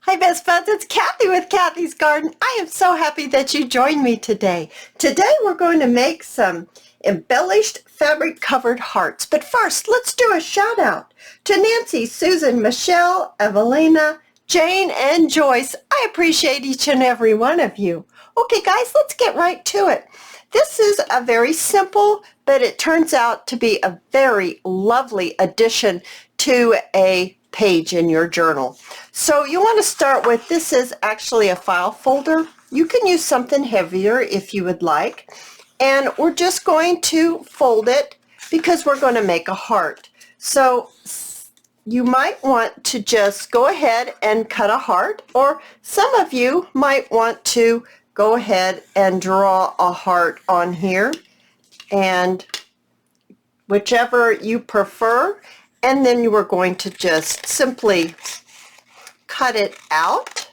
Hi best buds, it's Cathy with Cathy's Garden. I am so happy that you joined me today. Today we're going to make some embellished fabric covered hearts. But first, let's do a shout out to Nancy, Susan, Michelle, Evelina, Jane, and Joyce. I appreciate each and every one of you. Okay guys, let's get right to it. This is a very simple, but it turns out to be a very lovely addition to a page in your journal. So you want to start with, this is actually a file folder. You can use something heavier if you would like. And we're just going to fold it because we're going to make a heart. So you might want to just go ahead and cut a heart, or some of you might want to go ahead and draw a heart on here, and whichever you prefer. And then you are going to just simply cut it out.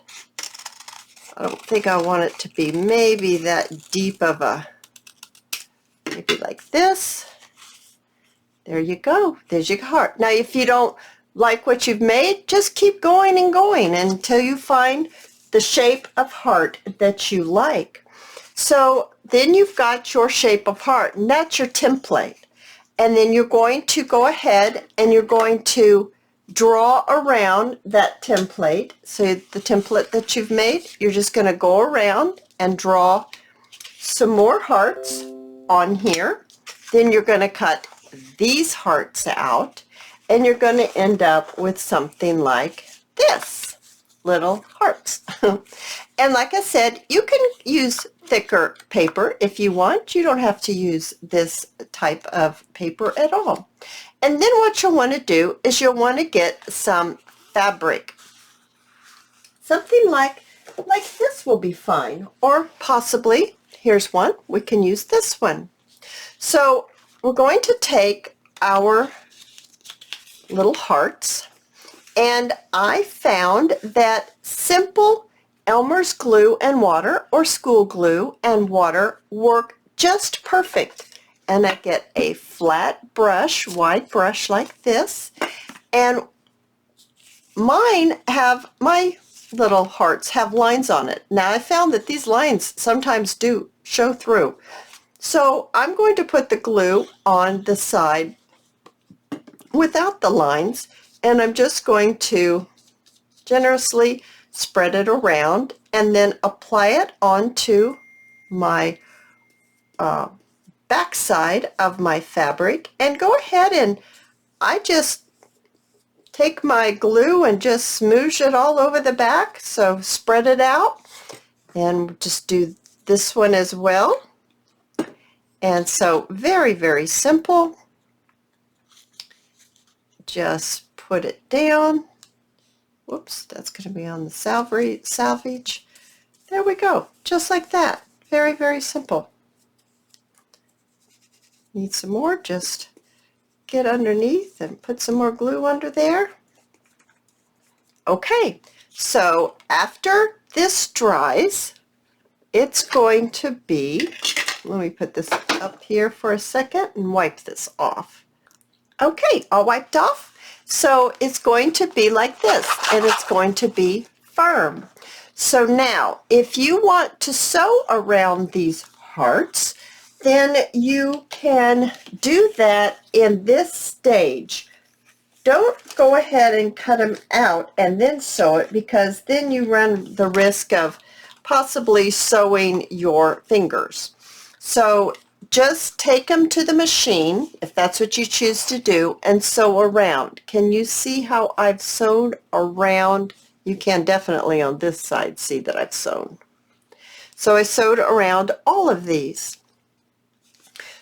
I don't think I want it to be maybe that deep of a, maybe like this. There you go. There's your heart. Now if you don't like what you've made, just keep going and going until you find the shape of heart that you like. So then you've got your shape of heart, and that's your template. And then you're going to go ahead and you're going to draw around that template. So the template that you've made, you're just going to go around and draw some more hearts on here. Then you're going to cut these hearts out, and you're going to end up with something like this, little hearts. And like I said, you can use thicker paper if you want. You don't have to use this type of paper at all. And then what you'll want to do is you'll want to get some fabric. Something like this will be fine, or possibly, here's one, we can use this one. So we're going to take our little hearts, and I found that simple Elmer's glue and water, or school glue and water, work just perfect. And I get a flat brush, wide brush like this, and my little hearts have lines on it. Now I found that these lines sometimes do show through. So I'm going to put the glue on the side without the lines, and I'm just going to generously spread it around and then apply it onto my back side of my fabric, and go ahead and I just take my glue and just smoosh it all over the back. So spread it out, and just do this one as well. And so very, very simple. Just put it down. Whoops, that's going to be on the salvage. There we go, just like that. Very, very simple. Need some more, just get underneath and put some more glue under there. Okay, so after this dries, it's going to be, let me put this up here for a second and wipe this off. Okay, all wiped off. So it's going to be like this, and it's going to be firm. So now, if you want to sew around these hearts, then you can do that in this stage. Don't go ahead and cut them out and then sew it, because then you run the risk of possibly sewing your fingers. So just take them to the machine, if that's what you choose to do, and sew around. Can you see how I've sewed around? You can definitely on this side see that I've sewn. So I sewed around all of these.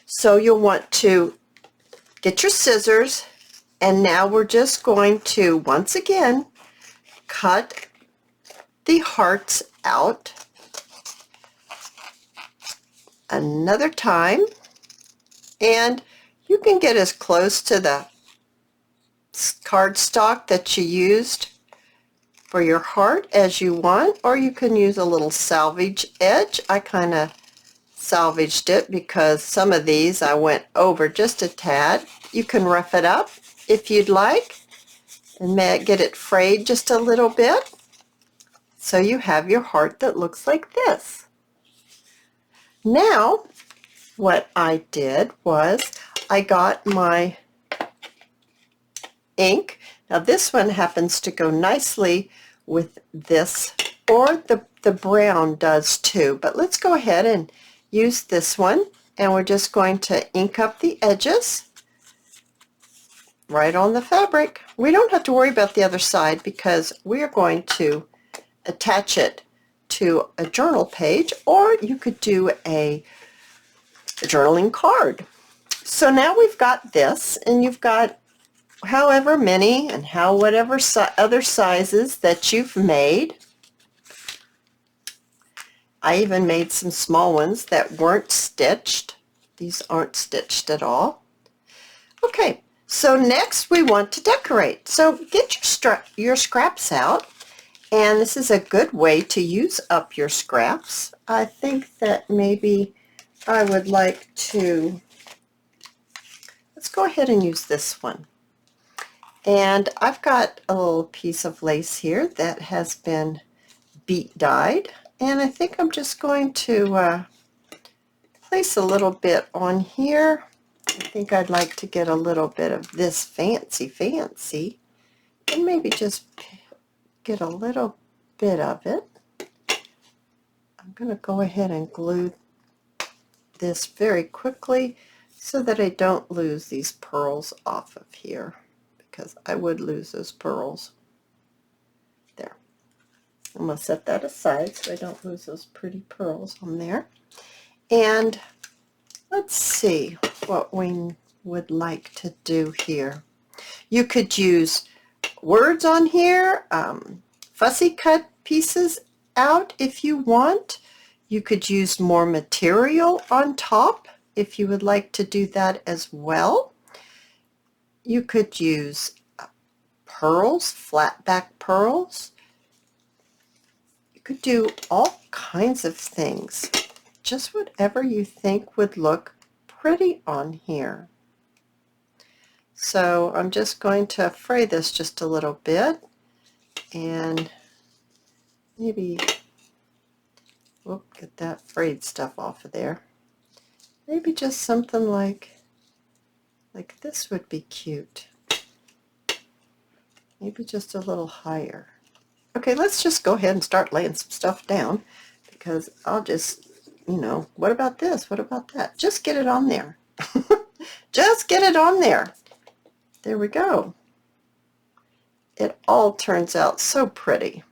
So you'll want to get your scissors, and now we're just going to once again cut the hearts out another time, and you can get as close to the cardstock that you used for your heart as you want, or you can use a little salvage edge. I kind of salvaged it because some of these I went over just a tad. You can rough it up if you'd like and get it frayed just a little bit. So you have your heart that looks like this. Now, what I did was I got my ink. Now this one happens to go nicely with this, or the brown does too, but let's go ahead and use this one, and we're just going to ink up the edges right on the fabric. We don't have to worry about the other side because we're going to attach it to a journal page, or you could do a journaling card. So now we've got this, and you've got however many and whatever other sizes that you've made. I even made some small ones that weren't stitched. These aren't stitched at all. Okay, so next we want to decorate. So get your scraps out, and this is a good way to use up your scraps. I think that maybe I would like to, let's go ahead and use this one. And I've got a little piece of lace here that has been beat dyed, and I think I'm just going to place a little bit on here. I think I'd like to get a little bit of this fancy, and maybe just get a little bit of it. I'm going to go ahead and glue this very quickly so that I don't lose these pearls off of here, because I would lose those pearls. There. I'm going to set that aside so I don't lose those pretty pearls on there. And let's see what we would like to do here. You could use words on here, fussy cut pieces out if you want. You could use more material on top if you would like to do that as well. You could use pearls, flat back pearls. You could do all kinds of things. Just whatever you think would look pretty on here. So I'm just going to fray this just a little bit, and maybe, whoop, get that frayed stuff off of there. Maybe just something like this would be cute. Maybe just a little higher. Okay, let's just go ahead and start laying some stuff down, because I'll just, what about this? What about that? Just get it on there. Just get it on there. There we go. It all turns out so pretty.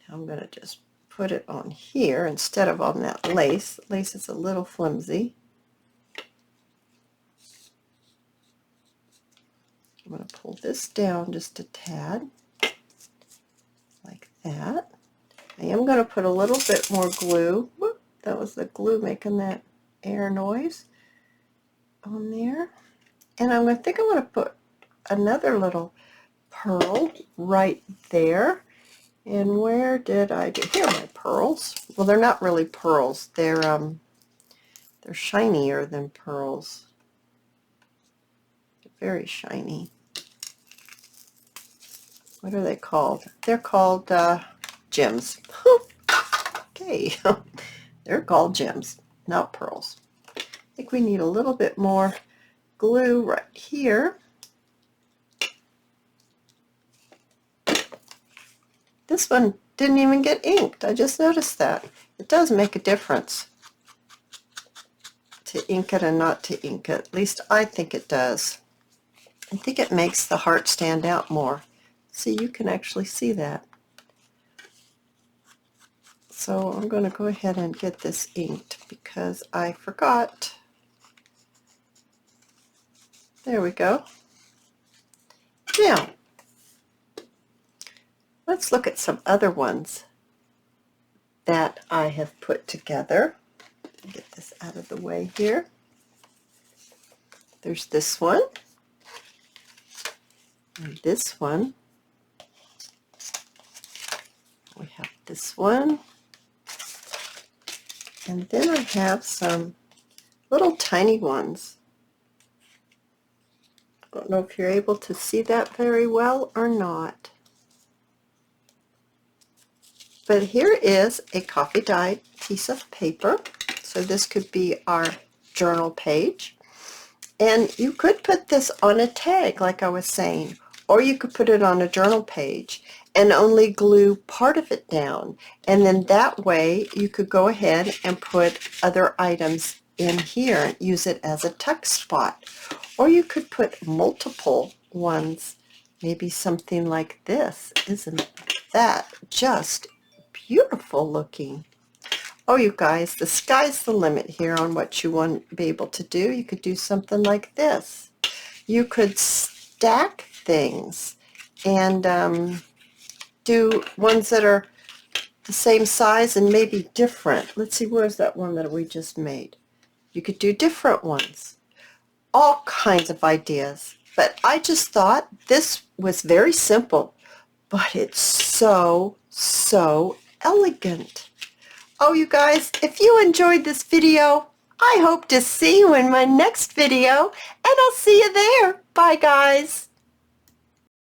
Now I'm going to just put it on here instead of on that lace. Lace is a little flimsy. I'm going to pull this down just a tad, like that. I am going to put a little bit more glue. Whoop, that was the glue making that air noise on there. And I'm going to think I want to put another little pearl right there. And where did I do? Here are my pearls. Well, they're not really pearls. They're shinier than pearls. They're very shiny. What are they called? They're called gems. Okay, they're called gems, not pearls. I think we need a little bit more glue right here. This one didn't even get inked. I just noticed that. It does make a difference to ink it and not to ink it. At least I think it does. I think it makes the heart stand out more. See, you can actually see that. So I'm going to go ahead and get this inked because I forgot. There we go. Now, let's look at some other ones that I have put together. Get this out of the way here. There's this one, and this one. We have this one, and then I have some little tiny ones. Don't know if you're able to see that very well or not. But here is a coffee dyed piece of paper. So this could be our journal page. And you could put this on a tag like I was saying, or you could put it on a journal page and only glue part of it down. And then that way you could go ahead and put other items in here, use it as a tuck spot. Or you could put multiple ones, maybe something like this. Isn't that just beautiful looking? Oh, you guys, the sky's the limit here on what you want to be able to do. You could do something like this. You could stack things and do ones that are the same size and maybe different. Let's see, where's that one that we just made? You could do different ones. All kinds of ideas. But I just thought this was very simple, but it's so, so elegant. Oh, you guys, if you enjoyed this video, I hope to see you in my next video, and I'll see you there. Bye, guys.